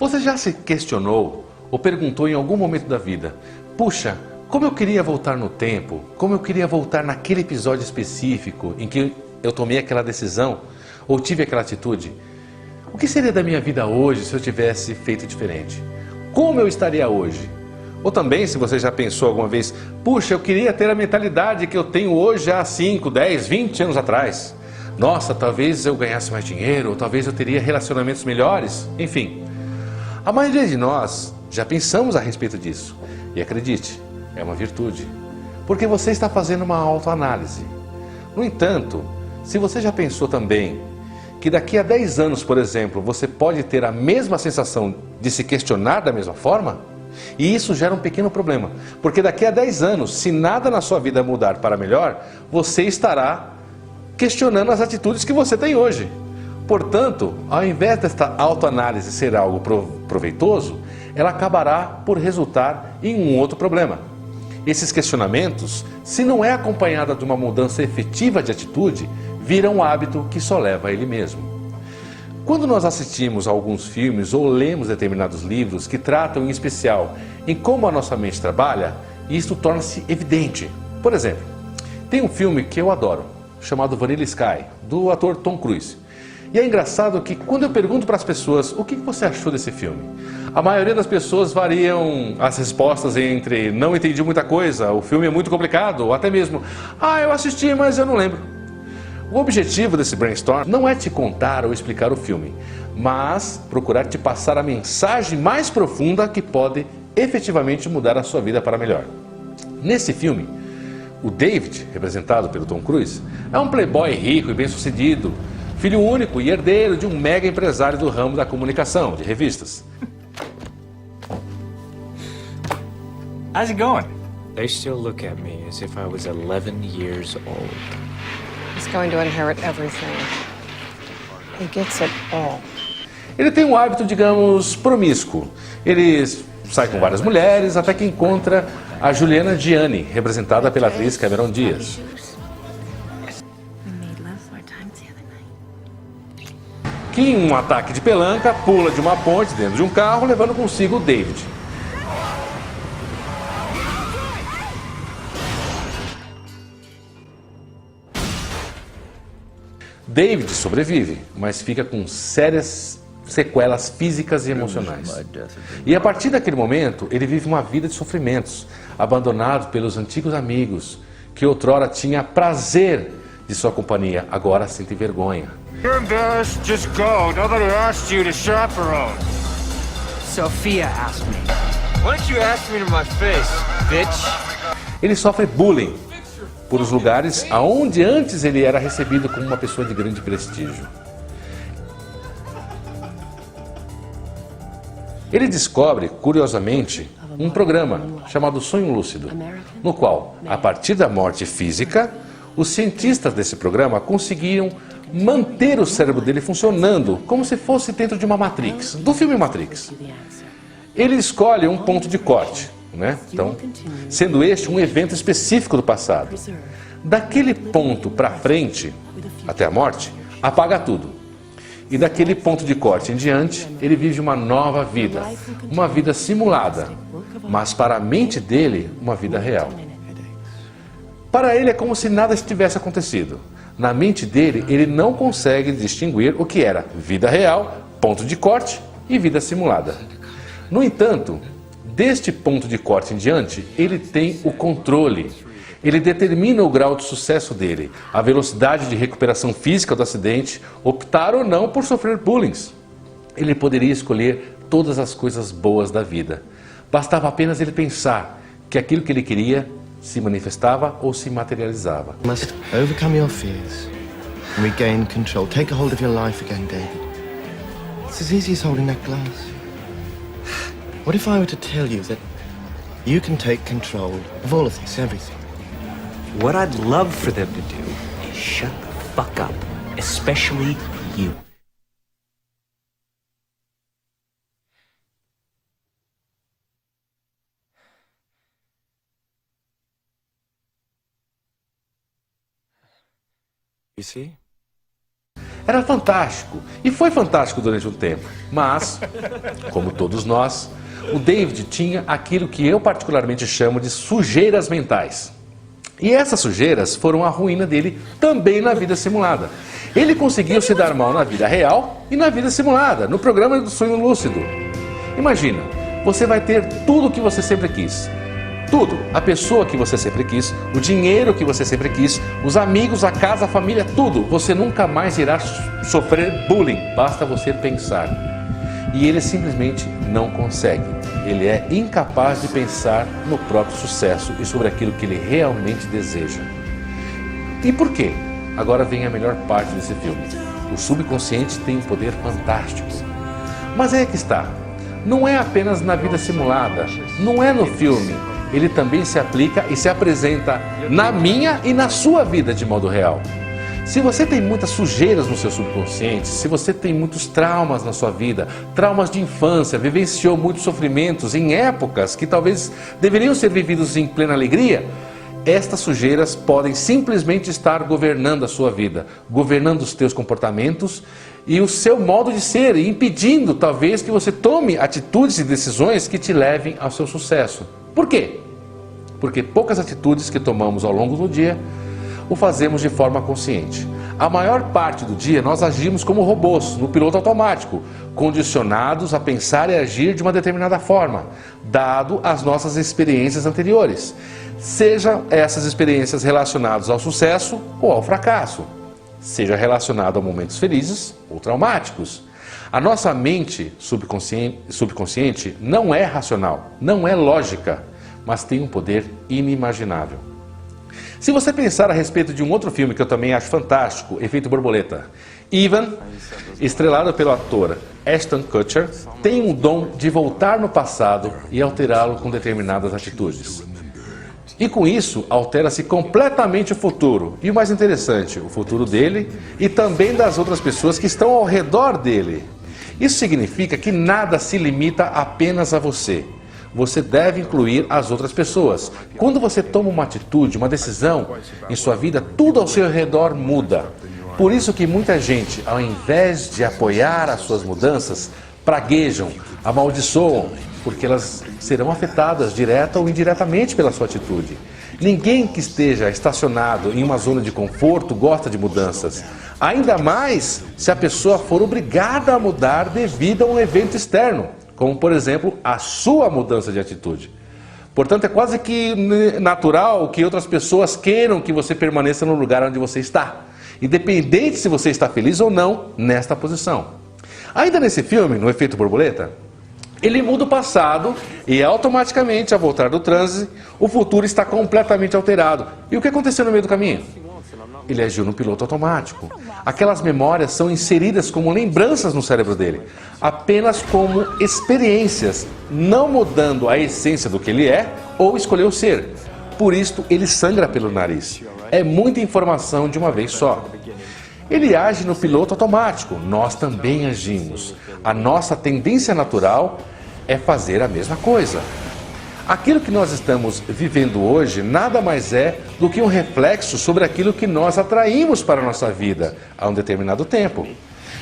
Você já se questionou ou perguntou em algum momento da vida: puxa, como eu queria voltar no tempo, como eu queria voltar naquele episódio específico em que eu tomei aquela decisão ou tive aquela atitude? O que seria da minha vida hoje se eu tivesse feito diferente? Como eu estaria hoje? Ou também, se você já pensou alguma vez: puxa, eu queria ter a mentalidade que eu tenho hoje há 5, 10, 20 anos atrás. Nossa, talvez eu ganhasse mais dinheiro, ou talvez eu teria relacionamentos melhores. Enfim, a maioria de nós já pensamos a respeito disso. E acredite, é uma virtude, porque você está fazendo uma autoanálise. No entanto, se você já pensou também que daqui a 10 anos, por exemplo, você pode ter a mesma sensação de se questionar da mesma forma? E isso gera um pequeno problema, porque daqui a 10 anos, se nada na sua vida mudar para melhor, você estará questionando as atitudes que você tem hoje. Portanto, ao invés desta autoanálise ser algo proveitoso, ela acabará por resultar em um outro problema. Esses questionamentos, se não é acompanhada de uma mudança efetiva de atitude, viram um hábito que só leva a ele mesmo. Quando nós assistimos a alguns filmes ou lemos determinados livros que tratam em especial em como a nossa mente trabalha, isso torna-se evidente. Por exemplo, tem um filme que eu adoro, chamado Vanilla Sky, do ator Tom Cruise. E é engraçado que quando eu pergunto para as pessoas o que você achou desse filme, a maioria das pessoas variam as respostas entre não entendi muita coisa, o filme é muito complicado, ou até mesmo eu assisti, mas eu não lembro. O objetivo desse brainstorm não é te contar ou explicar o filme, mas procurar te passar a mensagem mais profunda que pode efetivamente mudar a sua vida para melhor. Nesse filme, o David, representado pelo Tom Cruise, é um playboy rico e bem-sucedido, filho único e herdeiro de um mega empresário do ramo da comunicação, de revistas. How's it going? They still look at me as if I was 11 years old. He's going to inherit everything. He gets it all. Ele tem um hábito, digamos, promíscuo. Ele sai com várias mulheres até que encontra a Juliana Gianni, representada pela atriz Cameron Diaz. Que em um ataque de pelanca pula de uma ponte dentro de um carro, levando consigo o David. David sobrevive, mas fica com sérias sequelas físicas e emocionais. E a partir daquele momento, ele vive uma vida de sofrimentos, abandonado pelos antigos amigos, que outrora tinha prazer de sua companhia, agora sente vergonha. You're embarrassed? Just go. Nobody asked you to chaperone. Sophia asked me. Why don't you ask me to my face, bitch? Ele sofre bullying por os lugares aonde antes ele era recebido como uma pessoa de grande prestígio. Ele descobre, curiosamente, um programa chamado Sonho Lúcido, no qual, a partir da morte física, os cientistas desse programa conseguiam manter o cérebro dele funcionando como se fosse dentro de uma Matrix, do filme Matrix. Ele escolhe um ponto de corte, né? Então, sendo este um evento específico do passado. Daquele ponto para frente, até a morte, apaga tudo. E daquele ponto de corte em diante, ele vive uma nova vida, uma vida simulada, mas para a mente dele, uma vida real. Para ele é como se nada tivesse acontecido. Na mente dele, ele não consegue distinguir o que era vida real, ponto de corte e vida simulada. No entanto, deste ponto de corte em diante, ele tem o controle. Ele determina o grau de sucesso dele, a velocidade de recuperação física do acidente, optar ou não por sofrer bullying. Ele poderia escolher todas as coisas boas da vida. Bastava apenas ele pensar que aquilo que ele queria se manifestava ou se materializava. You must overcome your fears and regain control. Take a hold of your life again, David. It's as easy as holding that glass. What if I were to tell you that you can take control of all of this, everything? What I'd love for them to do is shut the fuck up, especially you. You see? Era fantástico, e foi fantástico durante um tempo, mas, como todos nós, o David tinha aquilo que eu particularmente chamo de sujeiras mentais. E essas sujeiras foram a ruína dele também na vida simulada. Ele conseguiu se dar mal na vida real e na vida simulada, no programa do sonho lúcido. Imagina, você vai ter tudo o que você sempre quis. Tudo, a pessoa que você sempre quis, o dinheiro que você sempre quis, os amigos, a casa, a família, tudo. Você nunca mais irá sofrer bullying, basta você pensar. E ele simplesmente não consegue. Ele é incapaz de pensar no próprio sucesso e sobre aquilo que ele realmente deseja. E por quê? Agora vem a melhor parte desse filme. O subconsciente tem um poder fantástico. Mas aí é que está. Não é apenas na vida simulada, não é no filme. Ele também se aplica e se apresenta na minha e na sua vida de modo real. Se você tem muitas sujeiras no seu subconsciente, se você tem muitos traumas na sua vida, traumas de infância, vivenciou muitos sofrimentos em épocas que talvez deveriam ser vividos em plena alegria, estas sujeiras podem simplesmente estar governando a sua vida, governando os teus comportamentos e o seu modo de ser, e impedindo talvez que você tome atitudes e decisões que te levem ao seu sucesso. Por quê? Porque poucas atitudes que tomamos ao longo do dia o fazemos de forma consciente. A maior parte do dia nós agimos como robôs, no piloto automático, condicionados a pensar e agir de uma determinada forma, dado as nossas experiências anteriores. Sejam essas experiências relacionadas ao sucesso ou ao fracasso. Seja relacionado a momentos felizes ou traumáticos. A nossa mente subconsciente não é racional, não é lógica, mas tem um poder inimaginável. Se você pensar a respeito de um outro filme que eu também acho fantástico, Efeito Borboleta, Ivan, estrelado pelo ator Ashton Kutcher, tem um dom de voltar no passado e alterá-lo com determinadas atitudes. E com isso, altera-se completamente o futuro. E o mais interessante, o futuro dele e também das outras pessoas que estão ao redor dele. Isso significa que nada se limita apenas a você. Você deve incluir as outras pessoas. Quando você toma uma atitude, uma decisão em sua vida, tudo ao seu redor muda. Por isso que muita gente, ao invés de apoiar as suas mudanças, praguejam, amaldiçoam, porque elas serão afetadas direta ou indiretamente pela sua atitude. Ninguém que esteja estacionado em uma zona de conforto gosta de mudanças. Ainda mais se a pessoa for obrigada a mudar devido a um evento externo, como por exemplo a sua mudança de atitude. Portanto, é quase que natural que outras pessoas queiram que você permaneça no lugar onde você está, independente se você está feliz ou não nesta posição. Ainda nesse filme, no Efeito Borboleta, ele muda o passado e automaticamente, ao voltar do transe, o futuro está completamente alterado. E o que aconteceu no meio do caminho? Ele agiu no piloto automático. Aquelas memórias são inseridas como lembranças no cérebro dele, apenas como experiências, não mudando a essência do que ele é ou escolheu ser. Por isso, ele sangra pelo nariz. É muita informação de uma vez só. Ele age no piloto automático, nós também agimos. A nossa tendência natural é fazer a mesma coisa. Aquilo que nós estamos vivendo hoje nada mais é do que um reflexo sobre aquilo que nós atraímos para a nossa vida a um determinado tempo.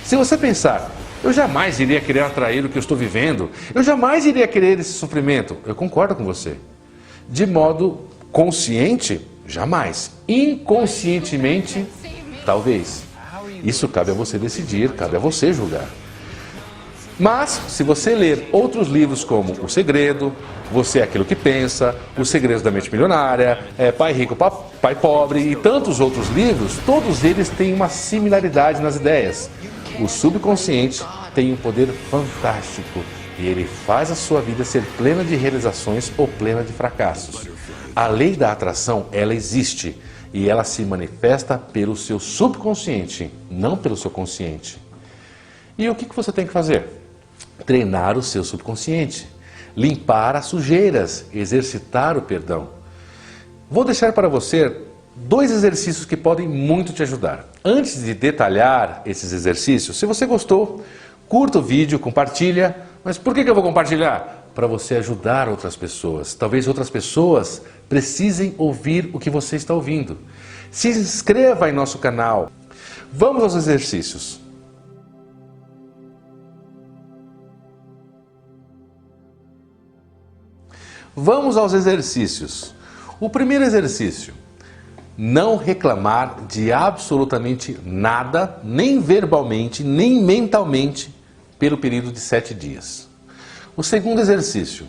Se você pensar, eu jamais iria querer atrair o que eu estou vivendo, eu jamais iria querer esse sofrimento, eu concordo com você. De modo consciente, jamais. Inconscientemente, talvez. Isso cabe a você decidir, cabe a você julgar. Mas, se você ler outros livros como O Segredo, Você é Aquilo que Pensa, Os Segredos da Mente Milionária, Pai Rico, Pai Pobre e tantos outros livros, todos eles têm uma similaridade nas ideias. O subconsciente tem um poder fantástico e ele faz a sua vida ser plena de realizações ou plena de fracassos. A lei da atração, ela existe e ela se manifesta pelo seu subconsciente, não pelo seu consciente. E o que você tem que fazer? Treinar o seu subconsciente, limpar as sujeiras, exercitar o perdão. Vou deixar para você 2 exercícios que podem muito te ajudar. Antes de detalhar esses exercícios, se você gostou, curta o vídeo, compartilha. Mas por que eu vou compartilhar? Para você ajudar outras pessoas. Talvez outras pessoas precisem ouvir o que você está ouvindo. Se inscreva em nosso canal. Vamos aos exercícios. Vamos aos exercícios. O primeiro exercício: não reclamar de absolutamente nada, nem verbalmente, nem mentalmente, pelo período de 7 dias. O segundo exercício: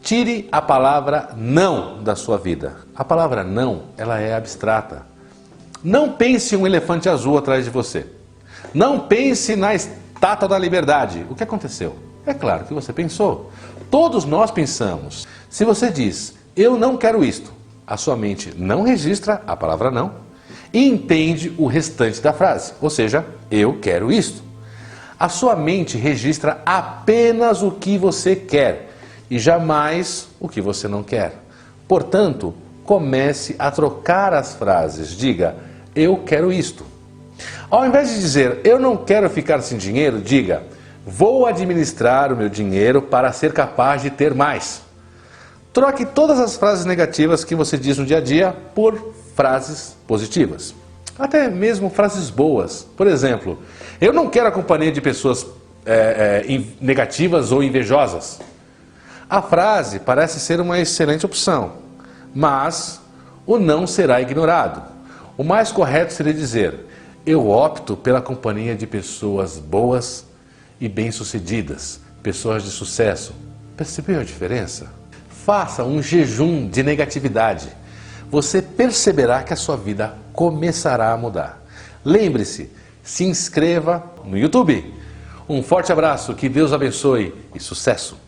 tire a palavra não da sua vida. A palavra não, ela é abstrata. Não pense em um elefante azul atrás de você. Não pense na Estátua da Liberdade. O que aconteceu? É claro que você pensou. Todos nós pensamos. Se você diz, eu não quero isto, a sua mente não registra a palavra não e entende o restante da frase, ou seja, eu quero isto. A sua mente registra apenas o que você quer e jamais o que você não quer. Portanto, comece a trocar as frases. Diga, eu quero isto. Ao invés de dizer, eu não quero ficar sem dinheiro, diga, vou administrar o meu dinheiro para ser capaz de ter mais. Troque todas as frases negativas que você diz no dia a dia por frases positivas. Até mesmo frases boas. Por exemplo, eu não quero a companhia de pessoas negativas ou invejosas. A frase parece ser uma excelente opção, mas o não será ignorado. O mais correto seria dizer, eu opto pela companhia de pessoas boas e bem-sucedidas, pessoas de sucesso. Percebeu a diferença? Faça um jejum de negatividade. Você perceberá que a sua vida começará a mudar. Lembre-se, se inscreva no YouTube. Um forte abraço, que Deus abençoe e sucesso!